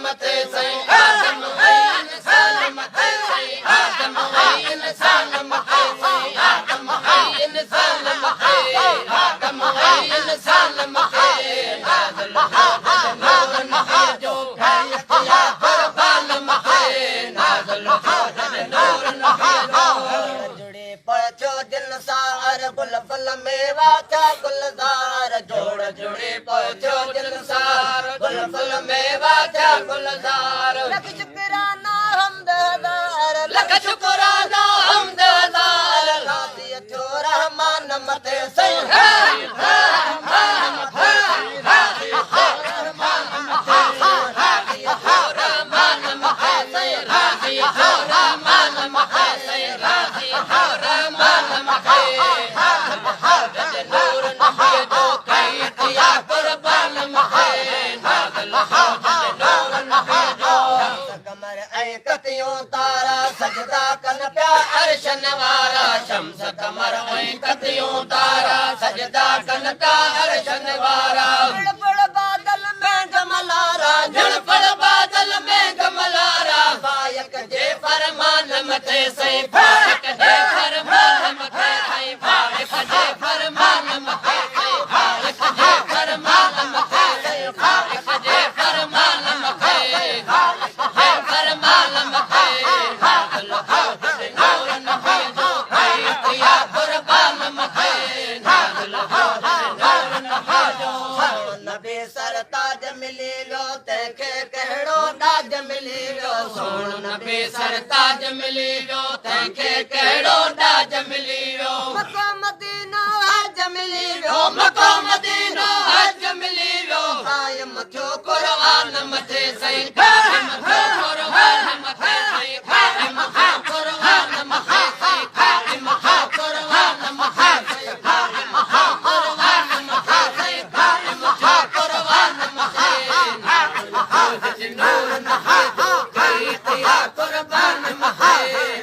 मथे सही आदम इंसान मथे सही आदम इंसान मथे सही आदम इंसान मथे आदम इंसान मथे नाज़िल हो नूर नबी जो खैरिया कुर्बान मथे नाज़िल हो नूर नबी जो जुड़े पहुंचो दिल सार गुल फल मेवा चा गुलजार जोड़ जुड़े पहुंचो दिल सार गुल फल मेवा चा गुलजार लख शुक्राना हमददार लख शुक्राना हमददार राती अचो रहमान मथे सही रहमान मथे राती अचो रहमान मथे राती अचो रहमान मथे सही राती अचो रहमान मथे सही राती अचो रहमान मथे नूर नबी जो खैरिया कुर्बान मथे नाज़िल हो नूर नबी जो कमर ऐं कतियूं तारा सजदा कन पिया अर्शन वारा शम्स कमर ऐं कतियूं तारा सजदा कन पिया अर्शन वारा झड़पड़ बादल में गमलारा झड़पड़ बादल में गमलारा फायक जे फरमान मथे सही फायक जे फरमान मथे सही फायक जे फरमान मथे सही फायक जे फरमान मथे सही फायक जे फरमान मथे फायक जे फरमान मथे नाज़िल हो नूर नबी जो खैरिया कुर्बान मथे नाज़िल हो नूर नबी जो नबी सरताज मिली वियो तंहिंखे कहिड़ो ॾाज मिली वियो सोण नबी सरताज मिली वियो तंहिंखे कहिड़ो ॾाज मिली वियो मक्का मदीना हज मिली वियो मक्का मदीना हज मिली वियो क़ाइम थियो क़ुर्आन मथे सही क़ाइम थियो क़ुर्आन मथे सही क़ाइम थियो क़ुर्आन मथे सही क़ाइम थियो क़ुर्आन मथे सही क़ाइम थियो क़ुर्आन मथे सही क़ाइम थियो क़ुर्आन मथे नूर नबी जो खैरिया कुर्बान मथे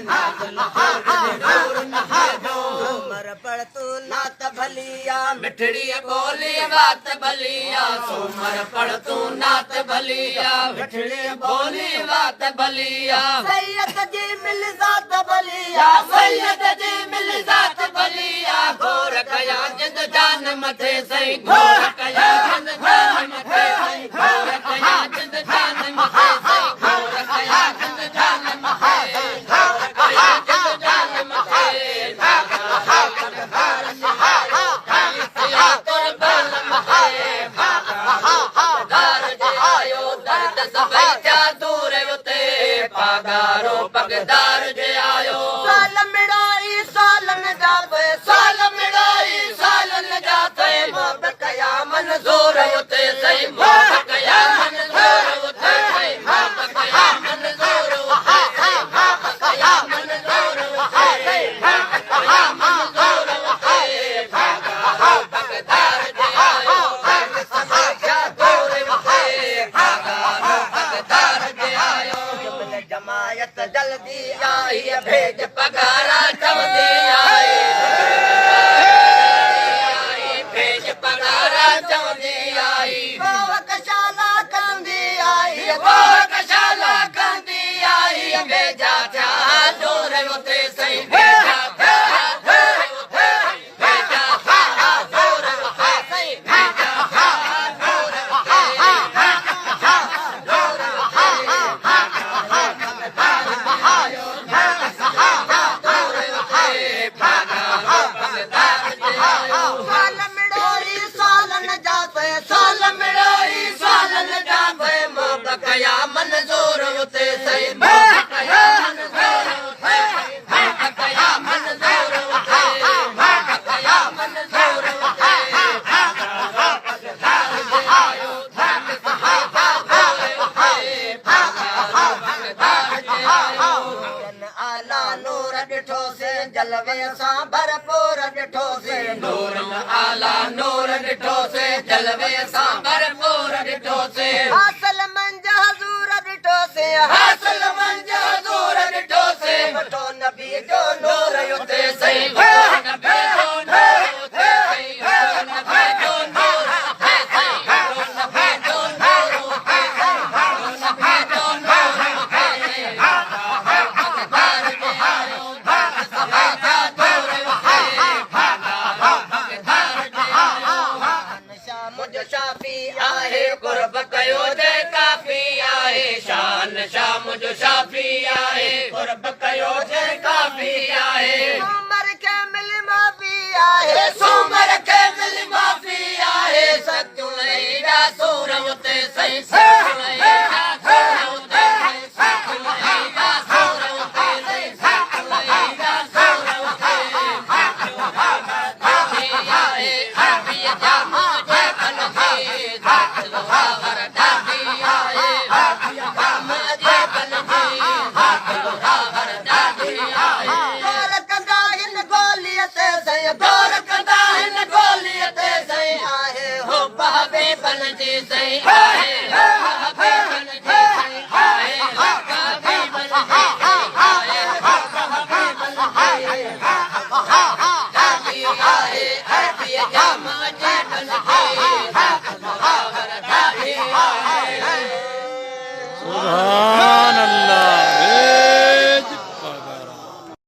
नाज़िल हो नूर नबी जो उमर पढ़ तू नात भलिया मिठड़ी बोली बात भलिया सोमर पढ़ तू नात भलिया मिठड़ी बोली बात भलिया सैयद जी मिल जात भलिया सैयद जी मिल जात भलिया घोर कया जिंद जान मथे सही घोर कया जिंद जान मथे सही घोर कया जिंद जान मथे सही घोर कया जिंद जान मथे घोर कया जिंद जान मथे खैरिया कुर्बान मथे पगदार जे आयो दर्द सभई जा दूर उते पगारो पगदार जे आयो साल मिड़ाई साल न जावे साल मिड़ाई साल न जावे मोहब कया मंज़ूर उते सही मोहब कया मंज़ूर उते सही मोहब कया मंज़ूर उते सही मोहब कया मंज़ूर उते सही मोहब कया मंज़ूर उते पगदार जे आयो दर्द सभई जा दूर उते पगारो पगदार जे आयो जुमले जमायत जल्दी आई भेज पगारा चवंदी आई भेज पगारा चवंदी आई गौशाला कंदी आई गौशाला कंदी आई भेजा थिया दूर उते सही भेजा थिया दूर उते भेजा थिया दूर उते सही भेजा थिया दूर उते साल मिड़ाई साल न जावे साल मिड़ाई साल न जावे मोहब कया मंज़ूर उते सही मोहब कया मंज़ूर उते मोहब कया मंज़ूर उते मोहब कया मंज़ूर उते पगदार जे आयो दर्द सभई जा दूर उते पगदार जे आयो आला नूर ॾिठो से जलवे सां भरपूर ॾिठो से नूर आला नूर ॾिठो से जलवे सां भरपूर ॾिठो से हासिल मंज हज़ूर ॾिठो से हासिल मंज हज़ूर ॾिठो से वठो नबी जो नूर उते सही नबी जो नूर उते सही नबी जो नूर उते सही नबी जो नूर उते सही नबी सूमर खे मिली माफ़ी आहे सतियूं लईड़ा सूर उते सही सतियूं लईड़ा सूर उते सही सतियूं लईड़ा सूर उते सही सतियूं लईड़ा सूर उते दादी आहे अरबीअ जा मुंहिंजे कन जी दादी वावर दादी आहे अरबीअ जा मुंहिंजे कन जी दादी वावर दादी आहे गौर कंदा हिन गोलीअ ते सही गौर कंदा हिन गोलीअ ते सही आहे हो बहबे बन जी सही आहे हो बहबे बन जी सही आहे हो बहबे बन जी सही आहे हो बहबे बन जी दादी आहे अरबीअ जा मुंहिंजे कन जी दादी वावर दादी आहे